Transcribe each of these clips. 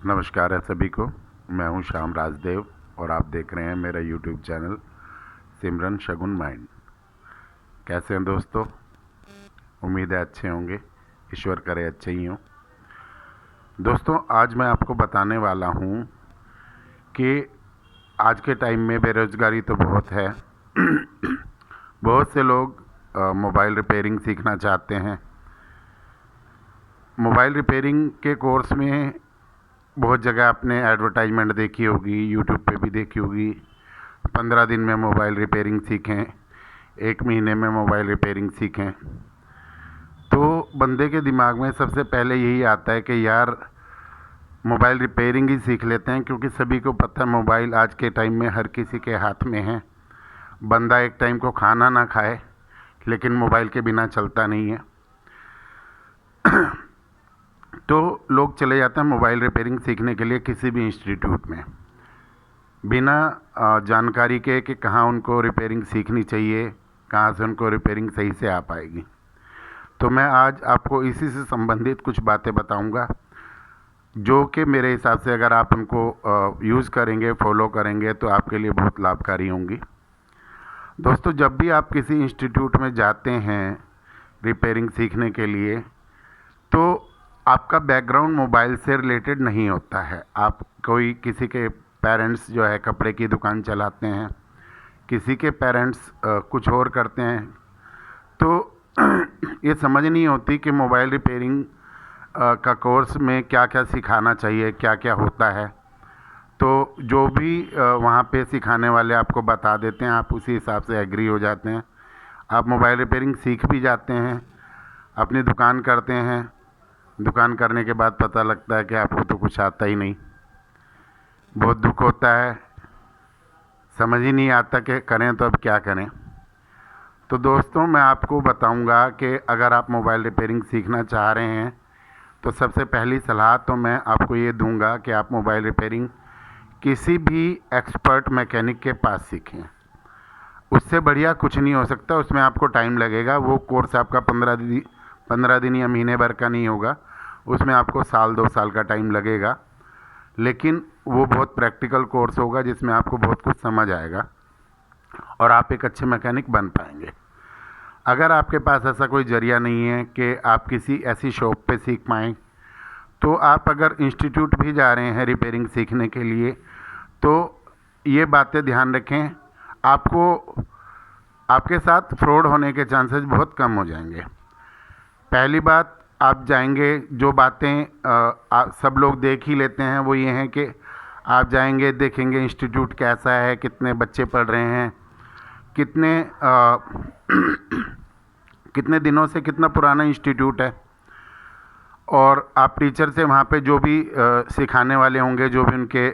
नमस्कार है सभी को। मैं हूं श्याम राजदेव और आप देख रहे हैं मेरा यूट्यूब चैनल सिमरन शगुन माइंड। कैसे हैं दोस्तों? उम्मीद है अच्छे होंगे। ईश्वर करे अच्छे ही हों। दोस्तों, आज मैं आपको बताने वाला हूं कि आज के टाइम में बेरोज़गारी तो बहुत है। बहुत से लोग मोबाइल रिपेयरिंग सीखना चाहते हैं। मोबाइल रिपेयरिंग के कोर्स में बहुत जगह आपने एडवर्टाइजमेंट देखी होगी, यूट्यूब पे भी देखी होगी। 15 दिन में मोबाइल रिपेयरिंग सीखें, 1 महीने में मोबाइल रिपेयरिंग सीखें। तो बंदे के दिमाग में सबसे पहले यही आता है कि यार मोबाइल रिपेयरिंग ही सीख लेते हैं, क्योंकि सभी को पता है मोबाइल आज के टाइम में हर किसी के हाथ में है। बंदा एक टाइम को खाना ना खाए लेकिन मोबाइल के बिना चलता नहीं है। तो लोग चले जाते हैं मोबाइल रिपेयरिंग सीखने के लिए किसी भी इंस्टीट्यूट में, बिना जानकारी के कि कहाँ उनको रिपेयरिंग सीखनी चाहिए, कहाँ से उनको रिपेयरिंग सही से आ पाएगी। तो मैं आज आपको इसी से संबंधित कुछ बातें बताऊंगा, जो कि मेरे हिसाब से अगर आप उनको यूज़ करेंगे, फॉलो करेंगे तो आपके लिए बहुत लाभकारी होंगी। दोस्तों, जब भी आप किसी इंस्टीट्यूट में जाते हैं रिपेयरिंग सीखने के लिए, तो आपका बैकग्राउंड मोबाइल से रिलेटेड नहीं होता है। आप कोई किसी के पेरेंट्स जो है कपड़े की दुकान चलाते हैं, किसी के पेरेंट्स कुछ और करते हैं, तो ये समझ नहीं होती कि मोबाइल रिपेयरिंग का कोर्स में क्या क्या सिखाना चाहिए, क्या क्या होता है। तो जो भी वहाँ पे सिखाने वाले आपको बता देते हैं, आप उसी हिसाब से एग्री हो जाते हैं। आप मोबाइल रिपेयरिंग सीख भी जाते हैं, अपनी दुकान करते हैं। दुकान करने के बाद पता लगता है कि आपको तो कुछ आता ही नहीं। बहुत दुख होता है, समझ ही नहीं आता कि करें तो अब क्या करें। तो दोस्तों, मैं आपको बताऊंगा कि अगर आप मोबाइल रिपेयरिंग सीखना चाह रहे हैं तो सबसे पहली सलाह तो मैं आपको ये दूंगा कि आप मोबाइल रिपेयरिंग किसी भी एक्सपर्ट मैकेनिक के पास सीखें। उससे बढ़िया कुछ नहीं हो सकता। उसमें आपको टाइम लगेगा। वो कोर्स आपका 15 दिन या महीने भर का नहीं होगा। उसमें आपको साल 2 साल का टाइम लगेगा, लेकिन वो बहुत प्रैक्टिकल कोर्स होगा जिसमें आपको बहुत कुछ समझ आएगा और आप एक अच्छे मैकेनिक बन पाएंगे। अगर आपके पास ऐसा कोई जरिया नहीं है कि आप किसी ऐसी शॉप पे सीख पाएँ, तो आप अगर इंस्टीट्यूट भी जा रहे हैं रिपेयरिंग सीखने के लिए, तो ये बातें ध्यान रखें। आपको आपके साथ फ्रॉड होने के चांसेस बहुत कम हो जाएंगे। पहली बात, आप जाएंगे, जो बातें सब लोग देख ही लेते हैं, वो ये हैं कि आप जाएंगे, देखेंगे इंस्टीट्यूट कैसा है, कितने बच्चे पढ़ रहे हैं, कितने दिनों से, कितना पुराना इंस्टीट्यूट है, और आप टीचर से वहाँ पे जो भी सिखाने वाले होंगे, जो भी उनके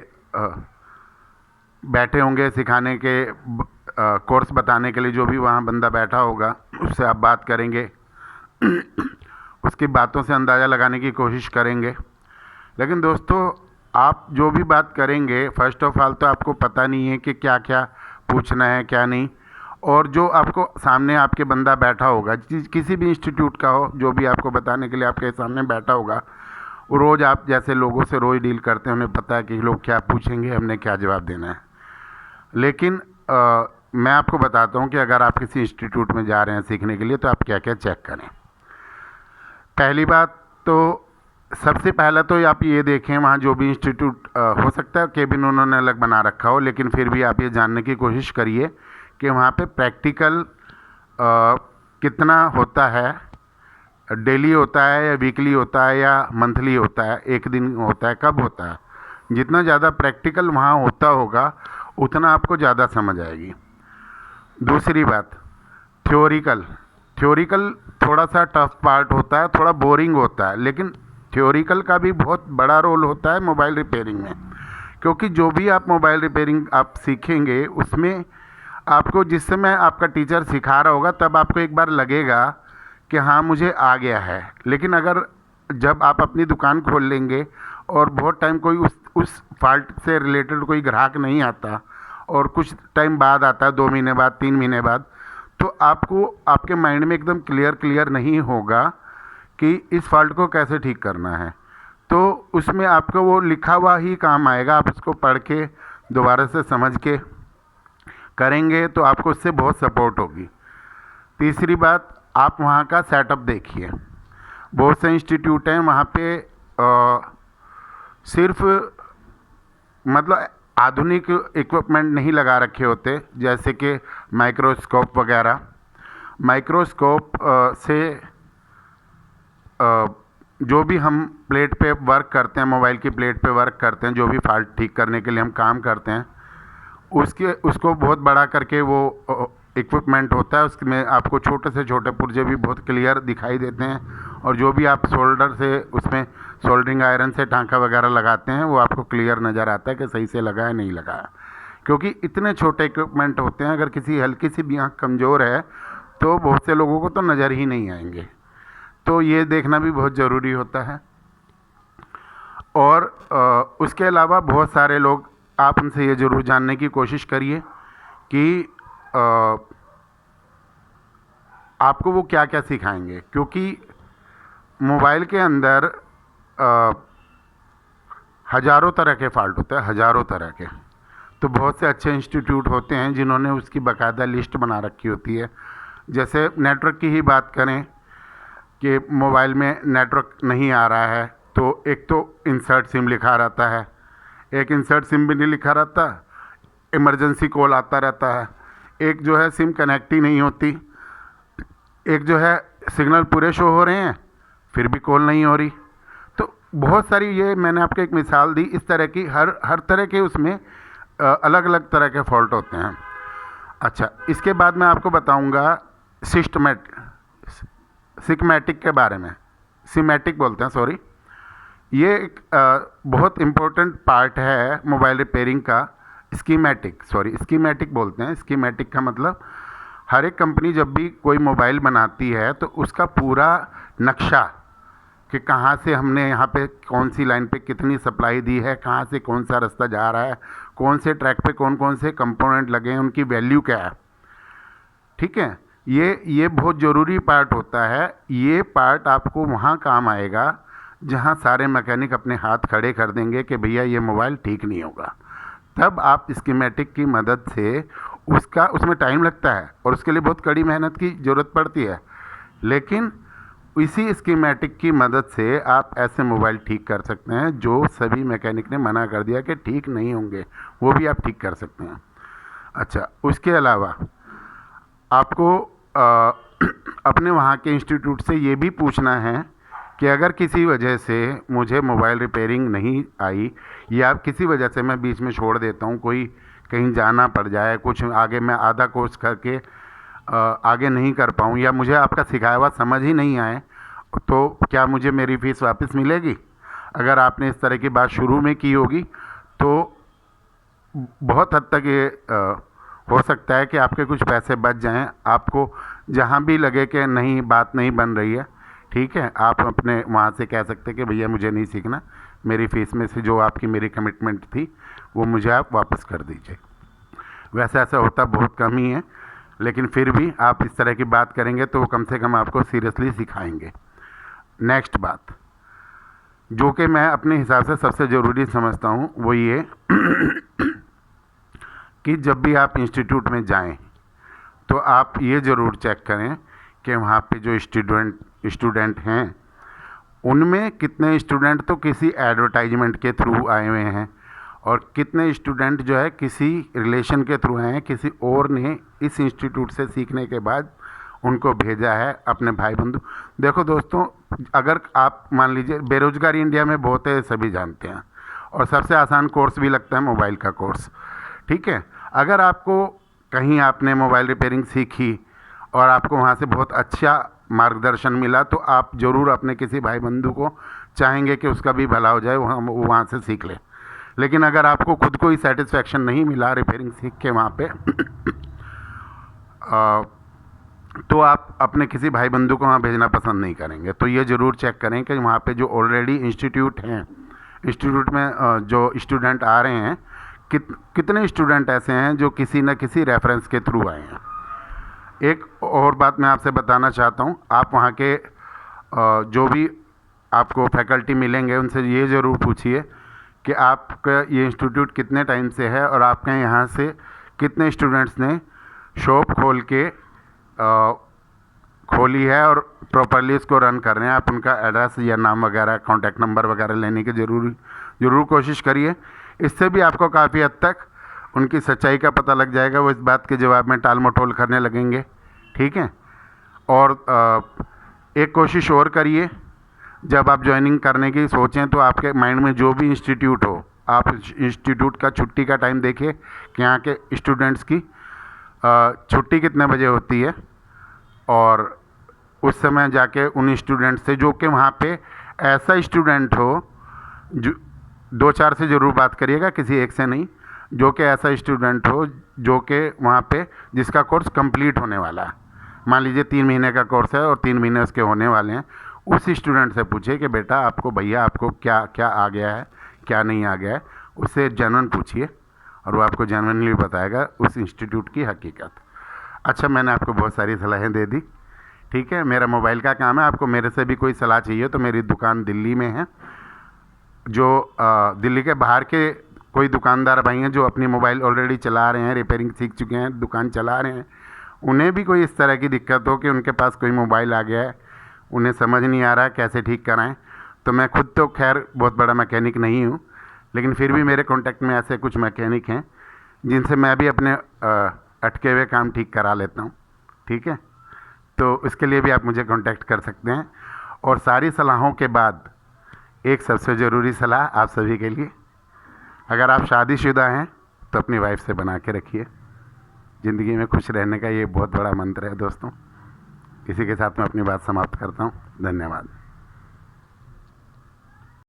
बैठे होंगे सिखाने के कोर्स बताने के लिए, जो भी वहाँ बंदा बैठा होगा, उससे आप बात करेंगे। उसकी बातों से अंदाज़ा लगाने की कोशिश करेंगे। लेकिन दोस्तों, आप जो भी बात करेंगे, फर्स्ट ऑफ ऑल तो आपको पता नहीं है कि क्या क्या पूछना है, क्या नहीं। और जो आपको सामने आपके बंदा बैठा होगा, किसी भी इंस्टीट्यूट का हो, जो भी आपको बताने के लिए आपके सामने बैठा होगा, वो रोज़, आप जैसे लोगों से रोज़ डील करते हैं, उन्हें पता है कि लोग क्या पूछेंगे, हमने क्या जवाब देना है। लेकिन मैं आपको बताता हूँ कि अगर आप किसी इंस्टीट्यूट में जा रहे हैं सीखने के लिए, तो आप क्या क्या चेक करें। पहली बात तो, सबसे पहला तो आप ये देखें, वहाँ जो भी इंस्टीट्यूट हो सकता है केबिन उन्होंने अलग बना रखा हो, लेकिन फिर भी आप ये जानने की कोशिश करिए कि वहाँ पे प्रैक्टिकल कितना होता है, डेली होता है या वीकली होता है या मंथली होता है, एक दिन होता है, कब होता है। जितना ज़्यादा प्रैक्टिकल वहाँ होता होगा, उतना आपको ज़्यादा समझ आएगी। दूसरी बात, थ्योरिकल थ्योरिकल थोड़ा सा टफ पार्ट होता है, थोड़ा बोरिंग होता है, लेकिन थ्योरिकल का भी बहुत बड़ा रोल होता है मोबाइल रिपेयरिंग में। क्योंकि जो भी आप मोबाइल रिपेयरिंग आप सीखेंगे, उसमें आपको जिस समय आपका टीचर सिखा रहा होगा, तब आपको एक बार लगेगा कि हाँ, मुझे आ गया है। लेकिन अगर जब आप अपनी दुकान खोल लेंगे और बहुत टाइम कोई उस फॉल्ट से रिलेटेड कोई ग्राहक नहीं आता, और कुछ टाइम बाद आता है, 2 महीने बाद, 3 महीने बाद, तो आपको आपके माइंड में एकदम क्लियर नहीं होगा कि इस फॉल्ट को कैसे ठीक करना है। तो उसमें आपको वो लिखा हुआ ही काम आएगा। आप उसको पढ़ के दोबारा से समझ के करेंगे तो आपको उससे बहुत सपोर्ट होगी। तीसरी बात, आप वहाँ का सेटअप देखिए। बहुत से इंस्टीट्यूट हैं वहाँ पे सिर्फ मतलब आधुनिक इक्विपमेंट नहीं लगा रखे होते, जैसे कि माइक्रोस्कोप वगैरह। माइक्रोस्कोप से जो भी हम प्लेट पे वर्क करते हैं, मोबाइल की प्लेट पे वर्क करते हैं, जो भी फॉल्ट ठीक करने के लिए हम काम करते हैं, उसको बहुत बड़ा करके वो इक्विपमेंट होता है, उसमें आपको छोटे से छोटे पुर्जे भी बहुत क्लियर दिखाई देते हैं। और जो भी आप सोल्डर से उसमें सोल्डरिंग आयरन से टांका वगैरह लगाते हैं वो आपको क्लियर नज़र आता है कि सही से लगा है नहीं लगा है, क्योंकि इतने छोटे इक्विपमेंट होते हैं। अगर किसी हल्की सी भी आँख कमज़ोर है तो बहुत से लोगों को तो नज़र ही नहीं आएंगे। तो ये देखना भी बहुत ज़रूरी होता है। और उसके अलावा बहुत सारे लोग, आप उनसे ये ज़रूर जानने की कोशिश करिए कि आपको वो क्या क्या सिखाएंगे, क्योंकि मोबाइल के अंदर हज़ारों तरह के फ़ॉल्ट होते हैं, हज़ारों तरह के। तो बहुत से अच्छे इंस्टीट्यूट होते हैं जिन्होंने उसकी बाकायदा लिस्ट बना रखी होती है। जैसे नेटवर्क की ही बात करें कि मोबाइल में नेटवर्क नहीं आ रहा है, तो एक तो इंसर्ट सिम लिखा रहता है, एक इंसर्ट सिम भी नहीं लिखा रहता, इमरजेंसी कॉल आता रहता है, एक जो है सिम कनेक्ट ही नहीं होती, एक जो है सिग्नल पूरे शो हो रहे हैं फिर भी कॉल नहीं हो रही। तो बहुत सारी, ये मैंने आपको एक मिसाल दी, इस तरह की हर तरह के उसमें अलग अलग तरह के फॉल्ट होते हैं। अच्छा, इसके बाद मैं आपको बताऊंगा सिस्टमैटिक के बारे में। सिमेटिक बोलते हैं, सॉरी। ये एक बहुत इम्पोर्टेंट पार्ट है मोबाइल रिपेयरिंग का। स्कीमेटिक बोलते हैं। स्कीमेटिक का मतलब, हर एक कंपनी जब भी कोई मोबाइल बनाती है तो उसका पूरा नक्शा कि कहाँ से हमने यहाँ पे कौन सी लाइन पे कितनी सप्लाई दी है, कहाँ से कौन सा रास्ता जा रहा है, कौन से ट्रैक पे कौन कौन से कंपोनेंट लगे हैं, उनकी वैल्यू क्या है, ठीक है। ये बहुत ज़रूरी पार्ट होता है। ये पार्ट आपको वहाँ काम आएगा जहाँ सारे मैकेनिक अपने हाथ खड़े कर देंगे कि भैया ये मोबाइल ठीक नहीं होगा। तब आप स्कीमेटिक की मदद से उसमें टाइम लगता है और उसके लिए बहुत कड़ी मेहनत की ज़रूरत पड़ती है, लेकिन इसी स्कीमेटिक की मदद से आप ऐसे मोबाइल ठीक कर सकते हैं जो सभी मैकेनिक ने मना कर दिया कि ठीक नहीं होंगे, वो भी आप ठीक कर सकते हैं। अच्छा, उसके अलावा आपको अपने वहाँ के इंस्टीट्यूट से ये भी पूछना है कि अगर किसी वजह से मुझे मोबाइल रिपेयरिंग नहीं आई, या किसी वजह से मैं बीच में छोड़ देता हूँ, कोई कहीं जाना पड़ जाए, कुछ आगे मैं आधा कोर्स करके आगे नहीं कर पाऊँ, या मुझे आपका सिखाया हुआ समझ ही नहीं आए, तो क्या मुझे मेरी फ़ीस वापस मिलेगी? अगर आपने इस तरह की बात शुरू में की होगी तो बहुत हद तक ये हो सकता है कि आपके कुछ पैसे बच जाएं। आपको जहां भी लगे कि नहीं, बात नहीं बन रही है, ठीक है, आप अपने वहाँ से कह सकते हैं कि भैया मुझे नहीं सीखना, मेरी फ़ीस में से जो आपकी मेरी कमिटमेंट थी वो मुझे आप वापस कर दीजिए। वैसे ऐसा होता बहुत कम ही है, लेकिन फिर भी आप इस तरह की बात करेंगे तो वो कम से कम आपको सीरियसली सिखाएंगे। नेक्स्ट बात जो कि मैं अपने हिसाब से सबसे ज़रूरी समझता हूँ वो ये कि जब भी आप इंस्टीट्यूट में जाएं तो आप ये ज़रूर चेक करें कि वहाँ पे जो स्टूडेंट हैं उनमें कितने स्टूडेंट तो किसी एडवर्टाइजमेंट के थ्रू आए हुए हैं और कितने स्टूडेंट जो है किसी रिलेशन के थ्रू आए हैं, किसी और ने इस इंस्टीट्यूट से सीखने के बाद उनको भेजा है, अपने भाई बंधु। देखो दोस्तों, अगर आप मान लीजिए, बेरोजगारी इंडिया में बहुत है, सभी जानते हैं, और सबसे आसान कोर्स भी लगता है मोबाइल का कोर्स, ठीक है। अगर आपको कहीं आपने मोबाइल रिपेयरिंग सीखी और आपको वहाँ से बहुत अच्छा मार्गदर्शन मिला तो आप ज़रूर अपने किसी भाई बंधु को चाहेंगे कि उसका भी भला हो जाए, वहाँ से सीख ले। लेकिन अगर आपको खुद को ही सेटिस्फेक्शन नहीं मिला रिपेयरिंग सीख के वहाँ पे तो आप अपने किसी भाई बंधु को वहाँ भेजना पसंद नहीं करेंगे। तो ये ज़रूर चेक करें कि वहाँ पे जो ऑलरेडी इंस्टीट्यूट हैं, इंस्टीट्यूट में जो स्टूडेंट आ रहे हैं, कितने स्टूडेंट ऐसे हैं जो किसी न किसी रेफरेंस के थ्रू आए हैं। एक और बात मैं आपसे बताना चाहता हूँ, आप वहाँ के जो भी आपको फैकल्टी मिलेंगे, उनसे ये ज़रूर पूछिए कि आपका ये इंस्टीट्यूट कितने टाइम से है और आपके यहाँ से कितने स्टूडेंट्स ने शॉप खोल के खोली है और प्रॉपरली इसको रन कर रहे हैं। आप उनका एड्रेस या नाम वगैरह, कॉन्टैक्ट नंबर वगैरह लेने की ज़रूर कोशिश करिए। इससे भी आपको काफ़ी हद तक उनकी सच्चाई का पता लग जाएगा। वो इस बात के जवाब में टाल मटोल करने लगेंगे, ठीक है। और एक कोशिश और करिए, जब आप ज्वाइनिंग करने की सोचें तो आपके माइंड में जो भी इंस्टीट्यूट हो, आप इंस्टीट्यूट का छुट्टी का टाइम देखिए कि यहाँ के स्टूडेंट्स की छुट्टी कितने बजे होती है, और उस समय जाके उन स्टूडेंट से, जो कि वहाँ पे ऐसा स्टूडेंट हो, जो 2-4 से ज़रूर बात करिएगा, किसी एक से नहीं, जो कि ऐसा स्टूडेंट हो जो कि वहाँ पे जिसका कोर्स कंप्लीट होने वाला है। मान लीजिए 3 महीने का कोर्स है और 3 महीने उसके होने वाले हैं। उस स्टूडेंट से पूछिए कि बेटा आपको, भैया आपको क्या क्या आ गया है, क्या नहीं आ गया है। उससे जेन्युइन पूछिए और वो आपको जेन्युइनली बताएगा उस इंस्टीट्यूट की हकीकत। अच्छा, मैंने आपको बहुत सारी सलाहें दे दी, ठीक है। मेरा मोबाइल का काम है, आपको मेरे से भी कोई सलाह चाहिए तो मेरी दुकान दिल्ली में है। जो दिल्ली के बाहर के कोई दुकानदार भाई हैं जो अपनी मोबाइल ऑलरेडी चला रहे हैं, रिपेयरिंग सीख चुके हैं, दुकान चला रहे हैं, उन्हें भी कोई इस तरह की दिक्कत हो कि उनके पास कोई मोबाइल आ गया है, उन्हें समझ नहीं आ रहा है कैसे ठीक कराएं, तो मैं खुद तो खैर बहुत बड़ा मैकेनिक नहीं हूँ, लेकिन फिर भी मेरे कॉन्टैक्ट में ऐसे कुछ मैकेनिक हैं जिनसे मैं भी अपने अटके हुए काम ठीक करा लेता हूँ, ठीक है। तो इसके लिए भी आप मुझे कांटेक्ट कर सकते हैं। और सारी सलाहों के बाद एक सबसे ज़रूरी सलाह आप सभी के लिए, अगर आप शादीशुदा हैं तो अपनी वाइफ से बना के रखिए। ज़िंदगी में खुश रहने का ये बहुत बड़ा मंत्र है दोस्तों। इसी के साथ मैं अपनी बात समाप्त करता हूँ। धन्यवाद।